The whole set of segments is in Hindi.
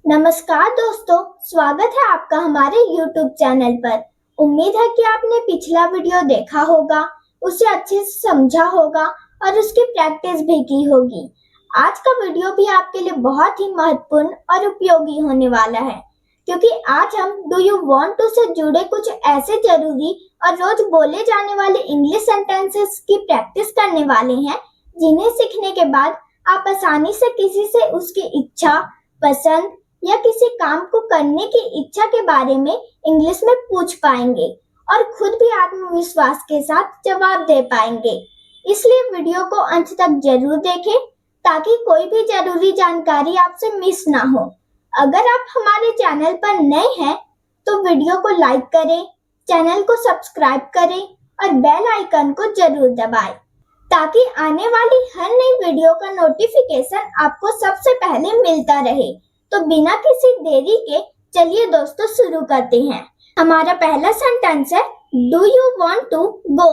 नमस्कार दोस्तों, स्वागत है आपका हमारे YouTube चैनल पर। उम्मीद है कि आपने पिछला वीडियो देखा होगा, उसे अच्छे से समझा होगा और उसकी प्रैक्टिस भी की होगी। आज का वीडियो भी आपके लिए बहुत ही महत्वपूर्ण और उपयोगी होने वाला है, क्योंकि आज हम डू यू वांट टू से जुड़े कुछ ऐसे जरूरी और रोज बोले जाने वाले इंग्लिश सेंटेंसेस की प्रैक्टिस करने वाले हैं, जिन्हें सीखने के बाद आप आसानी से किसी से उसकी इच्छा, पसंद या किसी काम को करने की इच्छा के बारे में इंग्लिश में पूछ पाएंगे और खुद भी आत्मविश्वास के साथ जवाब दे पाएंगे। इसलिए वीडियो को अंत तक जरूर देखें ताकि कोई भी जरूरी जानकारी आपसे मिस ना हो। अगर आप हमारे चैनल पर नए हैं तो वीडियो को लाइक करें, चैनल को सब्सक्राइब करें और बेल आइकन को जरूर दबाएं ताकि आने वाली हर नई वीडियो का नोटिफिकेशन आपको सबसे पहले मिलता रहे। तो बिना किसी देरी के चलिए दोस्तों शुरू करते हैं। हमारा पहला सेंटेंस है do you want to go.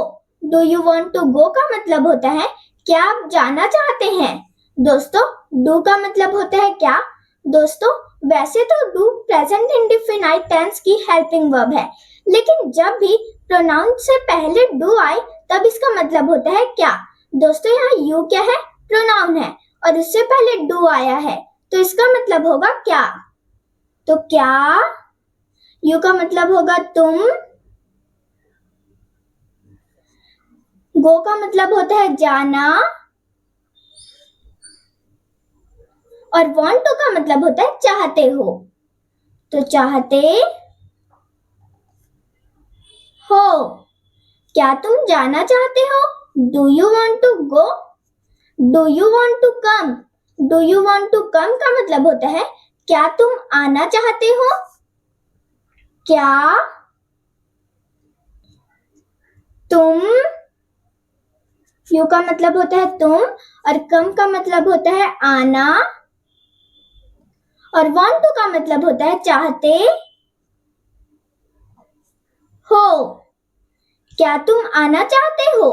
Do you want to go का मतलब होता है क्या आप जाना चाहते हैं। दोस्तों, डू का मतलब होता है क्या। दोस्तों, वैसे तो डू प्रेजेंट इंडेफिनाइट टेंस की हेल्पिंग वर्ब है, लेकिन जब भी प्रोनाउन से पहले डू आए तब इसका मतलब होता है क्या। दोस्तों, यहाँ यू क्या है, प्रोनाउन है और उससे पहले डू आया है, तो इसका मतलब होगा क्या। तो क्या, यू का मतलब होगा तुम, गो का मतलब होता है जाना और वांट टू का मतलब होता है चाहते हो। तो चाहते हो, क्या तुम जाना चाहते हो। Do you want to go. Do you want to come. Do you want to come का मतलब होता है क्या तुम आना चाहते हो। क्या तुम, यू का मतलब होता है तुम और कम का मतलब होता है आना और वांट टू का मतलब होता है चाहते हो। क्या तुम आना चाहते हो।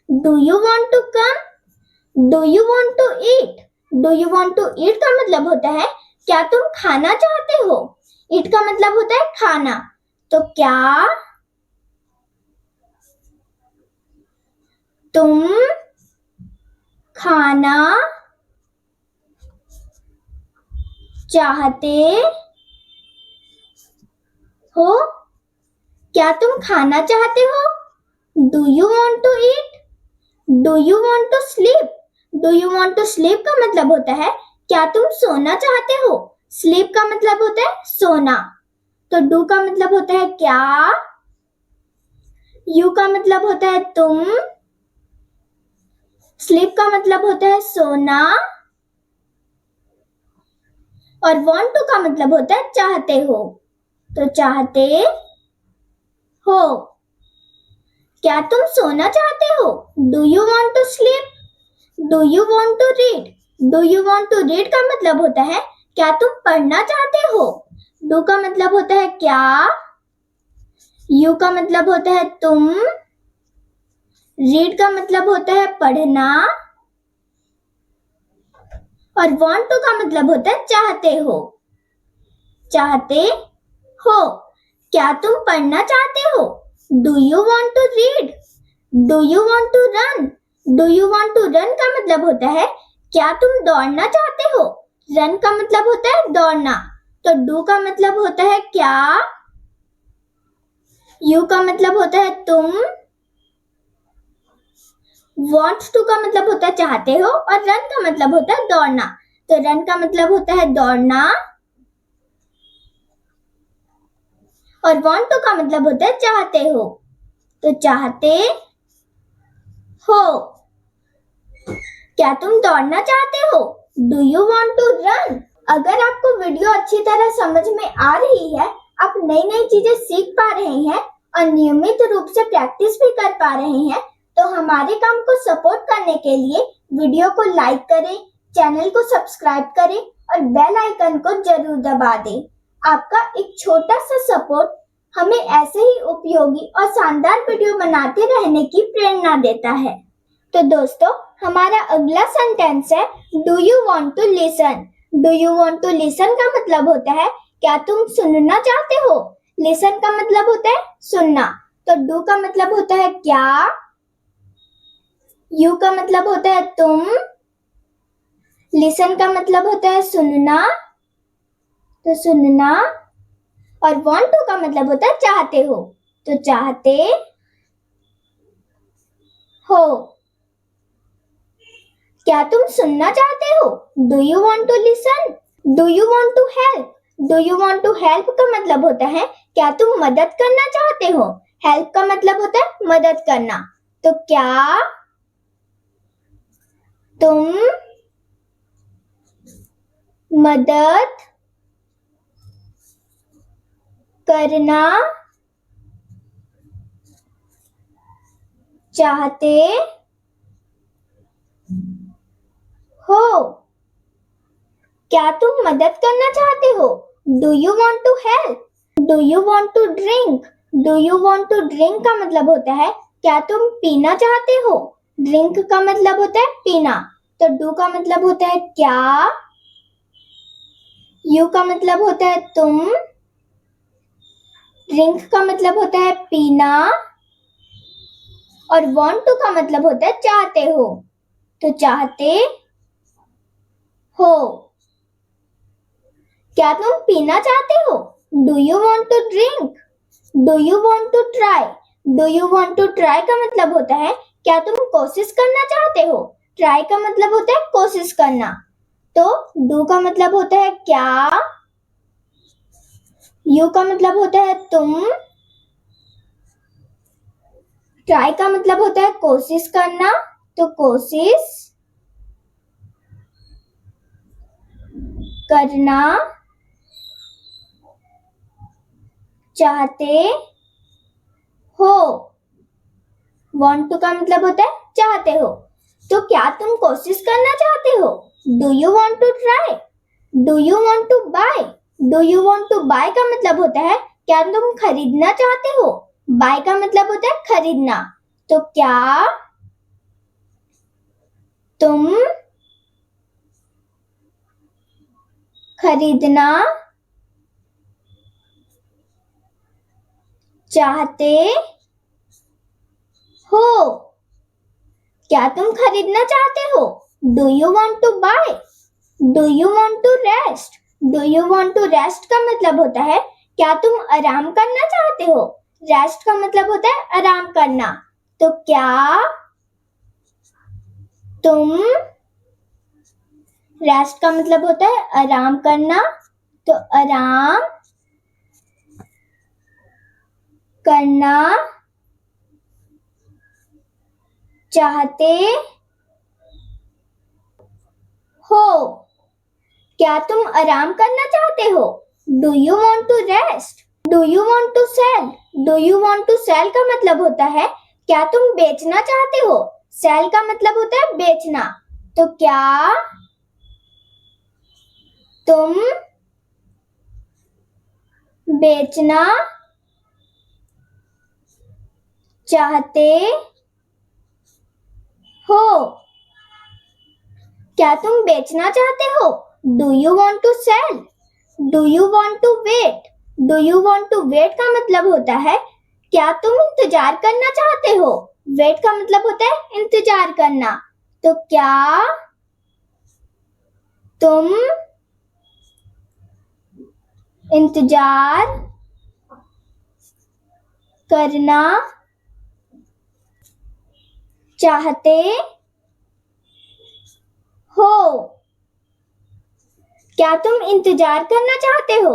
Do you want to come. Do you want to eat. Do you want to eat का मतलब होता है क्या तुम खाना चाहते हो। ईट का मतलब होता है खाना। तो क्या तुम खाना चाहते हो। क्या तुम खाना चाहते हो। Do you want to eat. Do you want to sleep. Do you want to sleep का मतलब होता है क्या तुम सोना चाहते हो। स्लीप का मतलब होता है सोना। तो डू का मतलब होता है क्या, यू का मतलब होता है तुम, स्लीप का मतलब होता है सोना और वांट टू का मतलब होता है चाहते हो। तो चाहते हो, क्या तुम सोना चाहते हो। Do you want to sleep. Do you want to read. Do you want to read का मतलब होता है क्या तुम पढ़ना चाहते हो। डू का मतलब होता है क्या, यू का मतलब होता है तुम, रीड का मतलब होता है पढ़ना और वांट टू का मतलब होता है चाहते हो। चाहते हो, क्या तुम पढ़ना चाहते हो। Do you want to read. Do you want to run. Do you want to run का मतलब होता है क्या तुम दौड़ना चाहते हो। रन का मतलब होता है दौड़ना। तो डू का मतलब होता है क्या, यू का मतलब होता है तुम, वांट टू का मतलब होता है चाहते हो और रन का मतलब होता है दौड़ना। तो रन का मतलब होता है दौड़ना और वांट टू का मतलब होता है चाहते हो। तो चाहते हो, क्या तुम दौड़ना चाहते हो। Do you want to run. अगर आपको वीडियो अच्छी तरह समझ में आ रही है, आप नई नई चीजें सीख पा रहे हैं और नियमित रूप से प्रैक्टिस भी कर पा रहे हैं, तो हमारे काम को सपोर्ट करने के लिए वीडियो को लाइक करें, चैनल को सब्सक्राइब करें और बेल आइकन को जरूर दबा दें। आपका एक छोटा सा सपोर्ट हमें ऐसे ही उपयोगी और शानदार वीडियो बनाते रहने की प्रेरणा देता है। तो दोस्तों, हमारा अगला सेंटेंस है do you want to listen. Do you want to listen का मतलब होता है क्या तुम सुनना चाहते हो। लिसन का मतलब होता है सुनना, तो डू का मतलब होता है क्या, यू का मतलब होता है तुम, लिसन का मतलब होता है सुनना, तो सुनना, और वांट टू का मतलब होता है चाहते हो, तो चाहते हो। क्या तुम सुनना चाहते हो, do you want to listen. Do you want to help, do you want to help का मतलब होता है क्या तुम मदद करना चाहते हो। हेल्प का मतलब होता है मदद करना, तो क्या तुम मदद करना चाहते हो। क्या तुम मदद करना चाहते हो, do you want to help. Do you want to drink, do you want to drink का मतलब होता है क्या तुम पीना चाहते हो। ड्रिंक का मतलब होता है पीना, तो डू का मतलब होता है क्या, यू का मतलब होता है तुम, ड्रिंक का मतलब होता है पीना, और वांट टू का मतलब होता है चाहते हो, तो चाहते हो। क्या तुम पीना चाहते हो, do you want to drink. Do you want to try, do you want to try का मतलब होता है क्या तुम कोशिश करना चाहते हो। ट्राई का मतलब होता है कोशिश करना, तो डू का मतलब होता है क्या, यू का मतलब होता है तुम, ट्राई का मतलब होता है कोशिश करना, तो कोशिश करना चाहते हो। वांट टू का मतलब होता है चाहते हो, तो क्या तुम कोशिश करना चाहते हो, do you want to try. Do you want to buy, do you want to buy का मतलब होता है क्या तुम खरीदना चाहते हो। बाय का मतलब होता है खरीदना, तो क्या तुम खरीदना चाहते हो। क्या तुम खरीदना चाहते हो, do you want to buy. Do you want to rest, do you want to rest का मतलब होता है क्या तुम आराम करना चाहते हो। रेस्ट का मतलब होता है आराम करना, तो क्या तुम, रेस्ट का मतलब होता है आराम करना, तो आराम करना चाहते हो। क्या तुम आराम करना चाहते हो, do you want to rest. Do you want to sell, do you want to sell का मतलब होता है क्या तुम बेचना चाहते हो। सेल का मतलब होता है बेचना, तो क्या तुम बेचना चाहते हो। क्या तुम बेचना चाहते हो, do you want to sell. Do you want to wait, do you want to wait का मतलब होता है क्या तुम इंतजार करना चाहते हो। वेट का मतलब होता है इंतजार करना, तो क्या तुम इंतजार करना चाहते हो। क्या तुम इंतजार करना चाहते हो,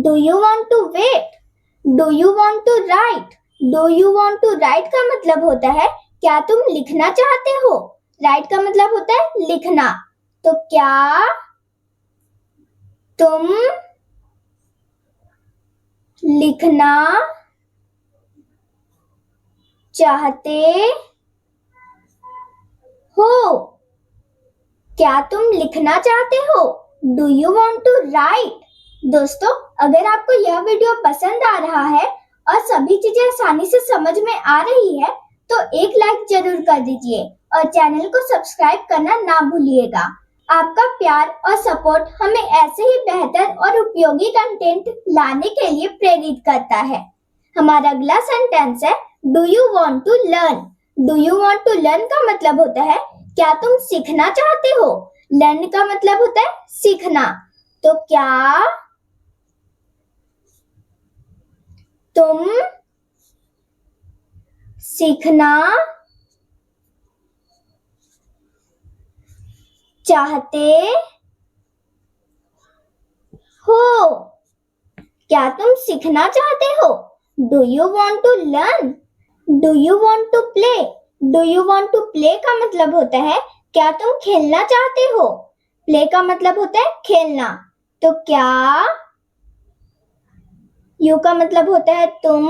do you want to wait. Do you want to write, do you want to write का मतलब होता है क्या तुम लिखना चाहते हो। राइट का मतलब होता है लिखना, तो क्या तुम लिखना चाहते हो। क्या तुम लिखना चाहते हो, do you want to write. दोस्तों, अगर आपको यह वीडियो पसंद आ रहा है और सभी चीजें आसानी से समझ में आ रही है तो एक लाइक जरूर कर दीजिए और चैनल को सब्सक्राइब करना ना भूलिएगा। आपका प्यार और सपोर्ट हमें ऐसे ही बेहतर और उपयोगी कंटेंट लाने के लिए प्रेरित करता है। हमारा अगला सेंटेंस है do you want to learn. Do you want to learn का मतलब होता है क्या तुम सीखना चाहते हो। लर्न का मतलब होता है सीखना। तो क्या तुम सीखना चाहते हो। क्या तुम सीखना चाहते हो। Do you want to learn. Do you want to play. Do you want to play का मतलब होता है क्या तुम खेलना चाहते हो। प्ले का मतलब होता है खेलना। तो क्या यू का मतलब होता है तुम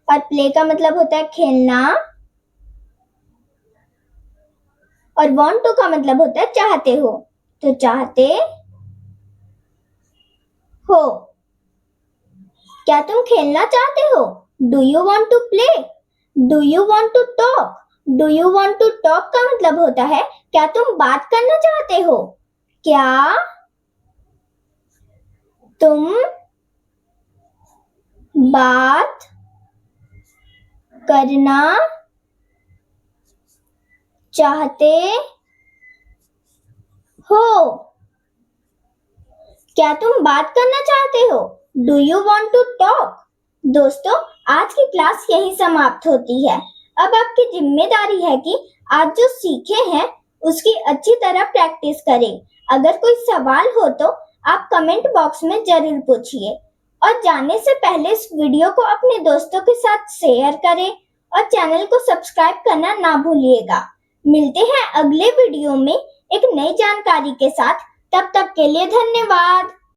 और प्ले का मतलब होता है खेलना और वांट टू का मतलब होता है चाहते हो। तो चाहते हो। क्या तुम खेलना चाहते हो। Do you want to play. Do you want to talk. Do you want to talk का मतलब होता है क्या तुम बात करना चाहते हो। क्या तुम बात करना चाहते हो। क्या तुम बात करना चाहते हो। Do you want to talk. दोस्तों, आज की क्लास यही समाप्त होती है। अब आपकी जिम्मेदारी है कि आज जो सीखे हैं उसकी अच्छी तरह प्रैक्टिस करें। अगर कोई सवाल हो तो आप कमेंट बॉक्स में जरूर पूछिए और जाने से पहले इस वीडियो को अपने दोस्तों के साथ शेयर करें और चैनल को सब्सक्राइब करना ना भूलिएगा। मिलते हैं अगले वीडियो में एक नई जानकारी के साथ। तब तक के लिए धन्यवाद।